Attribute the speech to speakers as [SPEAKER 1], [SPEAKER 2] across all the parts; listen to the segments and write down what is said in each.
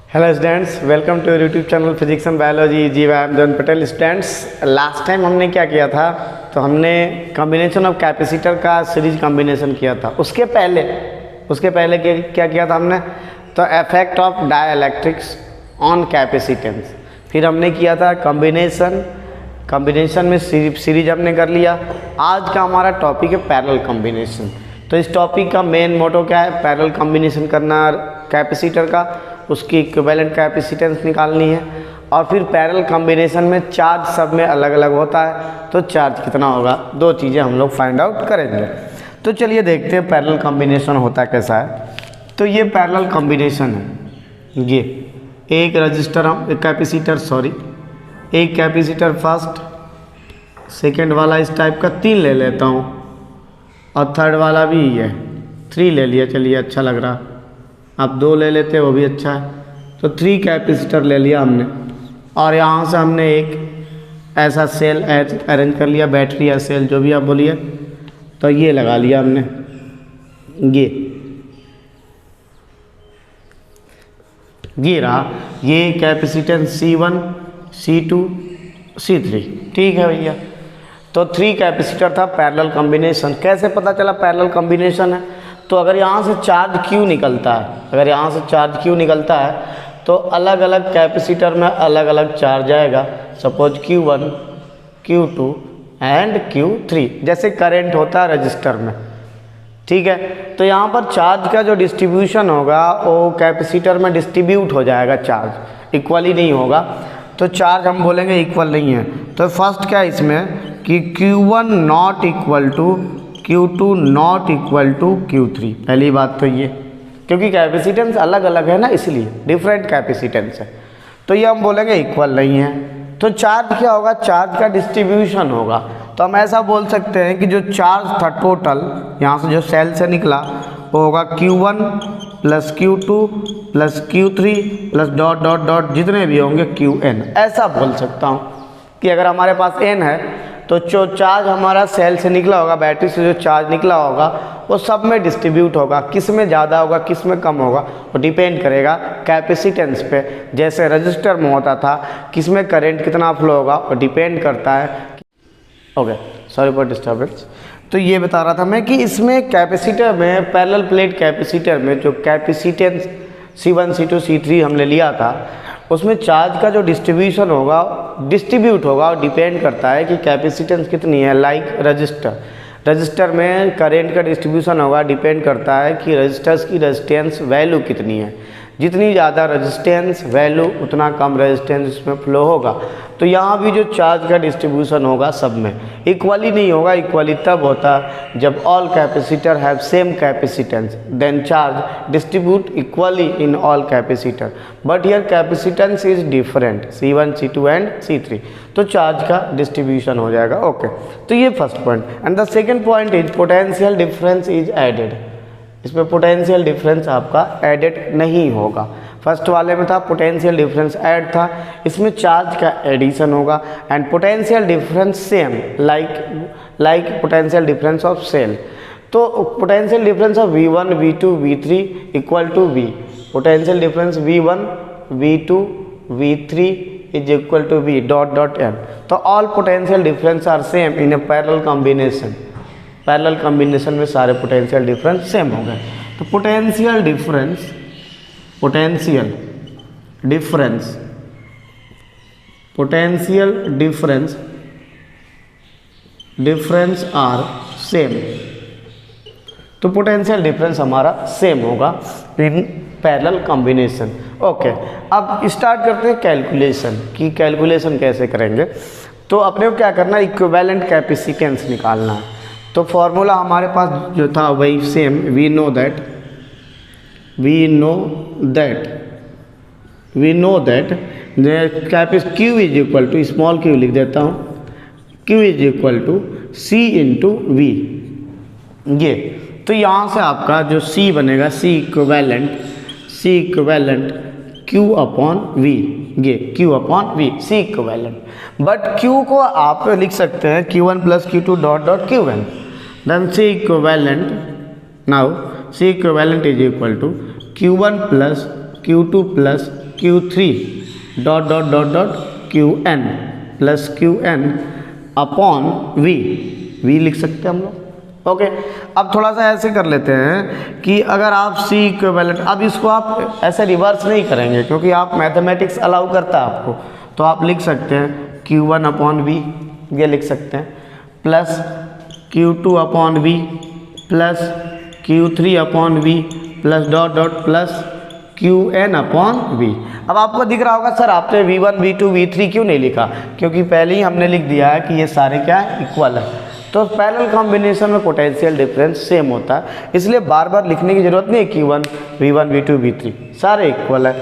[SPEAKER 1] Hello students, welcome to YouTube channel physics and biology. जी I am John Patel. Students, last time हमने क्या किया था, तो हमने कॉम्बिनेशन ऑफ कैपेसिटर का सीरीज कॉम्बिनेशन किया था। उसके पहले क्या किया था हमने, तो effect of dielectrics on capacitance. फिर हमने किया था कॉम्बिनेशन में सीरीज हमने कर लिया। आज का हमारा टॉपिक है पैरेलल कॉम्बिनेशन। तो इस टॉपिक का मेन मोटो क्या है, पैरेलल कॉम्बिनेशन करना कैपेसिटर का, उसकी इक्विवेलेंट कैपेसिटेंस निकालनी है। और फिर पैरेलल कॉम्बिनेशन में चार्ज सब में अलग अलग होता है, तो चार्ज कितना होगा, दो चीज़ें हम लोग फाइंड आउट करेंगे। तो चलिए देखते हैं पैरेलल कॉम्बिनेशन होता कैसा है। तो ये पैरेलल कॉम्बिनेशन है। ये एक कैपेसिटर फर्स्ट, सेकेंड वाला इस टाइप का 3 ले लेता हूँ, और थर्ड वाला भी है 3 ले लिया। चलिए, अच्छा लग रहा। आप 2 ले लेते, वो भी अच्छा है। तो 3 कैपेसिटर ले लिया हमने, और यहाँ से हमने एक ऐसा सेल अरेंज कर लिया, बैटरी या सेल जो भी आप बोलिए। तो ये लगा लिया हमने, ये रहा। ये कैपेसिटेंस C1, C2, C3। ठीक है भैया। तो 3 कैपेसिटर था, पैरेलल कॉम्बिनेशन। कैसे पता चला पैरेलल कॉम्बिनेशन है, तो अगर यहाँ से चार्ज Q निकलता है, तो अलग अलग कैपेसिटर में अलग अलग चार्ज आएगा। Suppose Q1, Q2 and Q3, जैसे करंट होता है रजिस्टर में। ठीक है, तो यहाँ पर चार्ज का जो डिस्ट्रीब्यूशन होगा वो कैपेसिटर में डिस्ट्रीब्यूट हो जाएगा, चार्ज इक्वली नहीं होगा। तो चार्ज हम बोलेंगे इक्वल नहीं है। तो फर्स्ट क्या है इसमें कि Q1 not equal to Q2 not equal to Q3। पहली बात तो ये, क्योंकि कैपेसिटेंस अलग अलग है ना, इसलिए डिफरेंट कैपेसिटेंस है, तो ये हम बोलेंगे इक्वल नहीं है। तो चार्ज क्या होगा, चार्ज का डिस्ट्रीब्यूशन होगा। तो हम ऐसा बोल सकते हैं कि जो चार्ज था टोटल, यहाँ से जो सेल से निकला, वो होगा Q1 plus Q2 plus Q3 plus dot dot dot जितने भी होंगे Qn। ऐसा बोल सकता हूँ कि अगर हमारे पास n है, तो जो चार्ज हमारा सेल से निकला होगा, बैटरी से जो चार्ज निकला होगा, वो सब में डिस्ट्रीब्यूट होगा। किस में ज़्यादा होगा, किस में कम होगा, वो डिपेंड करेगा कैपेसिटेंस पे। जैसे रजिस्टर में होता था, किस में करंट कितना फ्लो होगा, वो डिपेंड करता है। Okay, sorry for disturbance. तो ये बता रहा था मैं कि इसमें कैपेसिटर में, पैरेलल प्लेट कैपेसिटर में जो कैपेसिटेंस C1, C2, C3 हमने लिया था, उसमें चार्ज का जो डिस्ट्रीब्यूट होगा और डिपेंड करता है कि कैपेसिटेंस कितनी है। लाइक रजिस्टर में करंट का डिस्ट्रीब्यूशन होगा, डिपेंड करता है कि रजिस्टर्स की रेजिस्टेंस वैल्यू कितनी है। जितनी ज़्यादा रेजिस्टेंस वैल्यू, उतना कम रेजिस्टेंस इसमें फ्लो होगा। तो यहाँ भी जो चार्ज का डिस्ट्रीब्यूशन होगा सब में इक्वली नहीं होगा। इक्वली तब होता है जब all capacitor have same capacitance, then charge distribute equally in all capacitor. But here capacitance is different, C1, C2 and C3, तो चार्ज का डिस्ट्रीब्यूशन हो जाएगा। ओके, तो ये first point. And the second point is potential difference is added. इसमें potential difference आपका added नहीं होगा। फर्स्ट वाले में था पोटेंशियल डिफरेंस ऐड था, इसमें चार्ज का एडिशन होगा। And potential difference same like potential difference of cell. तो potential difference of V1, V2, V3 equal to V। Potential difference V1, V2, V3 is equal to V dot dot n। तो all potential difference are same in a parallel combination. Parallel combination में सारे potential difference same हो गए। तो potential difference are same. तो potential difference हमारा same होगा in parallel combination. Okay, अब स्टार्ट करते हैं कैलकुलेशन की। कैलकुलेशन कैसे करेंगे, तो अपने को क्या करना है, इक्विवेलेंट कैपेसिटेंस निकालना है। तो फॉर्मूला हमारे पास जो था वही same, we know that Q is equal to, small q लिख देता हूँ, Q is equal to C into V. ये तो यहाँ से आपका जो C बनेगा, C equivalent Q upon V, ये Q upon V, C equivalent. But Q को आप लिख सकते हैं Q1 plus Q2 dot dot Q1। Then C equivalent, now C equivalent is equal to Q1 plus Q2 plus Q3 dot dot dot dot Qn plus Qn upon V लिख सकते हैं हम लोग। ओके, अब थोड़ा सा ऐसे कर लेते हैं कि अगर आप C इक्विवेलेंट, अब इसको आप ऐसे रिवर्स नहीं करेंगे क्योंकि आप मैथमेटिक्स अलाउ करता है आपको, तो आप लिख सकते हैं Q1 अपॉन V, ये लिख सकते हैं, plus Q2 upon V plus Q3 upon V plus dot dot plus Qn upon V। अब आपको दिख रहा होगा सर आपने V1 V2 V3 क्यों नहीं लिखा, क्योंकि पहले ही हमने लिख दिया है कि ये सारे क्या है, इक्वल है। तो पैरेलल कॉम्बिनेशन में पोटेंशियल डिफरेंस सेम होता है, इसलिए बार बार लिखने की जरूरत नहीं है Q1 V1 V2 V3 सारे इक्वल है।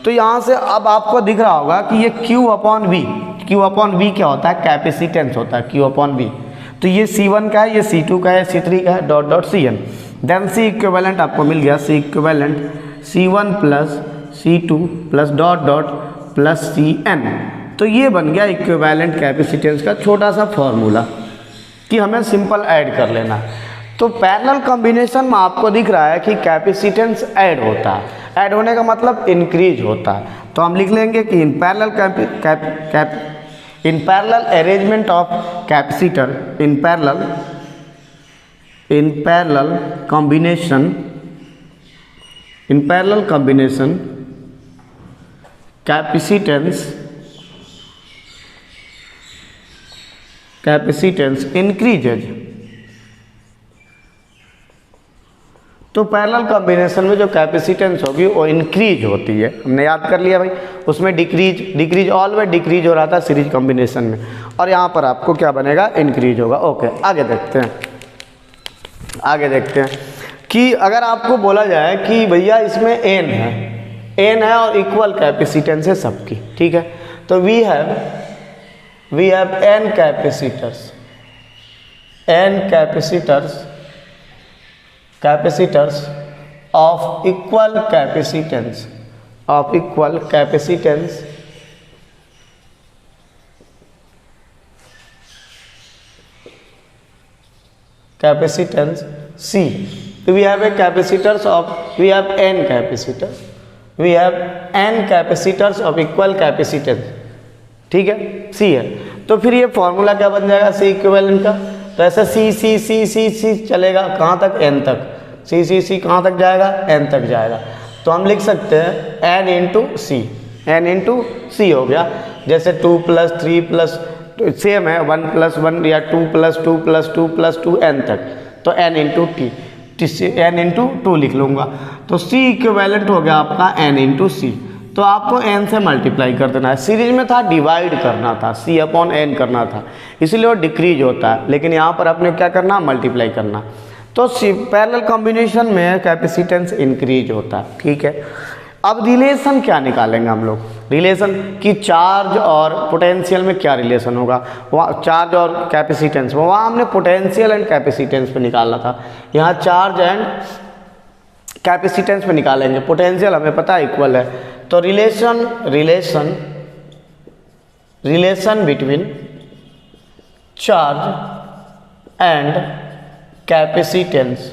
[SPEAKER 1] तो यहाँ से अब आपको दिख रहा होगा कि ये Q अपॉन V क्या होता है, कैपेसिटेंस होता है Q अपॉन V। तो ये C1 का है, ये C2 का है, C3 का है, dot dot Cn। Then C equivalent आपको मिल गया, C equivalent C1 plus C2 plus dot dot plus Cn। तो ये बन गया इक्विवेलेंट कैपेसिटेंस का छोटा सा फॉर्मूला कि हमें सिंपल ऐड कर लेना है। तो पैरेलल कॉम्बिनेशन में आपको दिख रहा है कि कैपेसिटेंस ऐड होता है, ऐड होने का मतलब इंक्रीज होता है। तो हम लिख लेंगे कि in parallel arrangement of capacitor, in parallel combination capacitance increases. तो पैरेलल कॉम्बिनेशन में जो कैपेसिटेंस होगी वो इंक्रीज होती है, हमने याद कर लिया भाई। उसमें डिक्रीज ऑलवेज डिक्रीज हो रहा था सीरीज कॉम्बिनेशन में, और यहाँ पर आपको क्या बनेगा, इंक्रीज होगा। ओके, आगे देखते हैं कि अगर आपको बोला जाए कि भैया इसमें n है और इक्वल कैपेसिटेंस है सबकी, ठीक है। तो we have n capacitors of equal capacitance C. So we have n capacitors of equal capacitance, ठीक है, C है। तो फिर ये फॉर्मूला क्या बन जाएगा C इक्विवेलेंट का, तो ऐसे C चलेगा कहाँ तक, n तक, C कहाँ तक जाएगा, n तक जाएगा। तो हम लिख सकते हैं n इंटू C हो गया। जैसे 2 प्लस 3 प्लस सेम है 1 प्लस 1 या 2 प्लस 2 प्लस 2 प्लस 2 n तक, तो n इंटू n इंटू 2 लिख लूँगा। तो C इक्विवेलेंट हो गया आपका n इंटू C। तो आपको n से मल्टीप्लाई कर देना है। सीरीज में था डिवाइड करना था, C अपॉन n करना था, इसीलिए वो डिक्रीज होता है, लेकिन यहाँ पर आपने क्या करना, मल्टीप्लाई करना। तो पैरेलल कॉम्बिनेशन में कैपेसिटेंस इंक्रीज होता है, ठीक है। अब रिलेशन क्या निकालेंगे हम लोग, रिलेशन कि चार्ज और पोटेंशियल में क्या रिलेशन होगा, वहाँ चार्ज और कैपेसिटेंस में, वहाँ हमने पोटेंशियल एंड कैपेसिटेंस पे निकालना था, यहाँ चार्ज एंड कैपेसिटेंस पे निकालेंगे। पोटेंशियल हमें पता है इक्वल है, तो relation between charge and capacitance,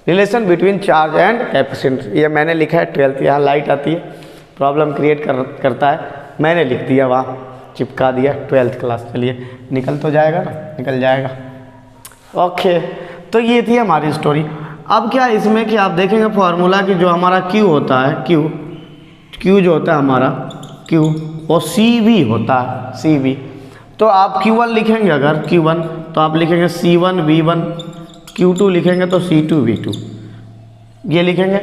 [SPEAKER 1] relation between charge and capacitance, ये मैंने लिखा है 12th, यहाँ लाइट आती है प्रॉब्लम क्रिएट करता है, मैंने लिख दिया वहाँ चिपका दिया 12th क्लास। चलिए निकल तो जाएगा ना, निकल जाएगा। ओके, तो ये थी हमारी स्टोरी। अब क्या इसमें कि आप देखेंगे फॉर्मूला कि जो हमारा Q होता है, Q जो होता है हमारा Q, और CV होता है CV। तो आप Q1 लिखेंगे, अगर Q1 तो आप लिखेंगे C1 V1, Q2 लिखेंगे तो C2 V2, ये लिखेंगे।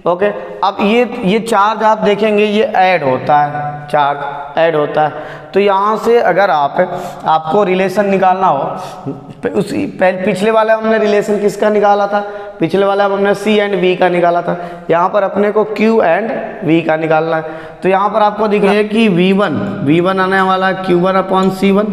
[SPEAKER 1] ओके, अब ये चार्ज आप देखेंगे ये ऐड होता है, चार्ज ऐड होता है। तो यहाँ से अगर आपको रिलेशन निकालना हो, पिछले वाले हमने रिलेशन किसका निकाला था, पिछले वाला हमने C एंड V का निकाला था, यहाँ पर अपने को Q एंड V का निकालना है। तो यहाँ पर आपको दिख रहा है कि V1 आने वाला है Q1 अपॉन C1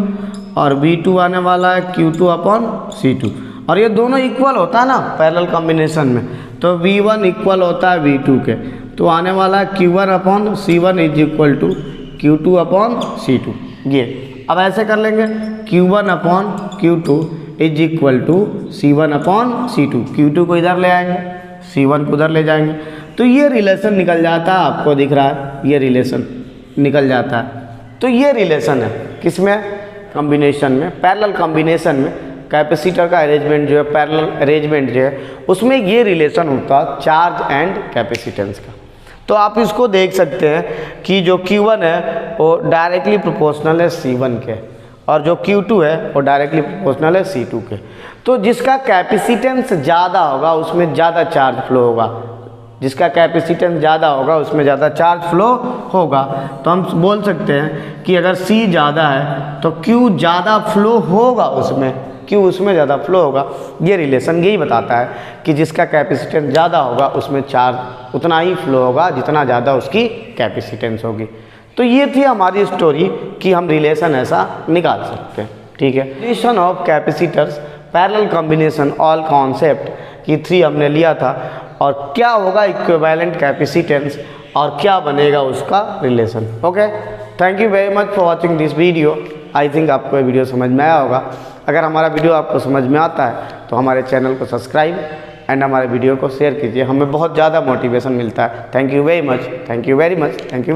[SPEAKER 1] और V2 आने वाला है Q2 अपॉन C2, और ये दोनों इक्वल होता है ना पैरेलल कॉम्बिनेशन में। तो V1 इक्वल होता है V2 के, तो आने वाला है Q1 upon C1 is equal to Q2 upon C2। ये अब ऐसे कर लेंगे, Q1 upon Q2 is equal to C1 upon C2, Q2 को इधर ले आएंगे, C1 को उधर ले जाएंगे, तो ये रिलेशन निकल जाता है, आपको दिख रहा है ये रिलेशन निकल जाता है। तो ये रिलेशन है किसमें, कॉम्बिनेशन में, पैरेलल कॉम्बिनेशन में कैपेसिटर का अरेंजमेंट जो है, पैरेलल अरेंजमेंट जो है, उसमें ये रिलेशन होता है चार्ज एंड कैपेसिटेंस का। तो आप इसको देख सकते हैं कि जो Q1 है वो डायरेक्टली प्रोपोर्शनल है C1 के, और जो Q2 है वो डायरेक्टली प्रोपोर्शनल है C2 के। तो जिसका कैपेसिटेंस ज़्यादा होगा उसमें ज़्यादा चार्ज फ्लो होगा, जिसका कैपेसिटेंस ज़्यादा होगा उसमें ज़्यादा चार्ज फ्लो होगा। तो हम बोल सकते हैं कि अगर C ज़्यादा है तो Q ज़्यादा फ्लो होगा उसमें, Q उसमें ज़्यादा फ्लो होगा। ये रिलेशन यही बताता है कि जिसका कैपेसिटेंस ज़्यादा होगा उसमें चार्ज उतना ही फ्लो होगा जितना ज़्यादा उसकी कैपेसिटेंस होगी। तो ये थी हमारी स्टोरी कि हम रिलेशन ऐसा निकाल सकते हैं, ठीक है। Relation of capacitors, parallel combination, all concept, ये 3 हमने लिया था। और क्या होगा इक्विवेलेंट कैपेसिटेंस और क्या बनेगा उसका relation. Okay, thank you very much for watching this video. I think आपको ये वीडियो समझ में आया होगा। अगर हमारा वीडियो आपको समझ में आता है तो हमारे चैनल को सब्सक्राइब एंड हमारे वीडियो को शेयर कीजिए, हमें बहुत ज़्यादा मोटिवेशन मिलता है। Thank you very much, thank you very much, thank you very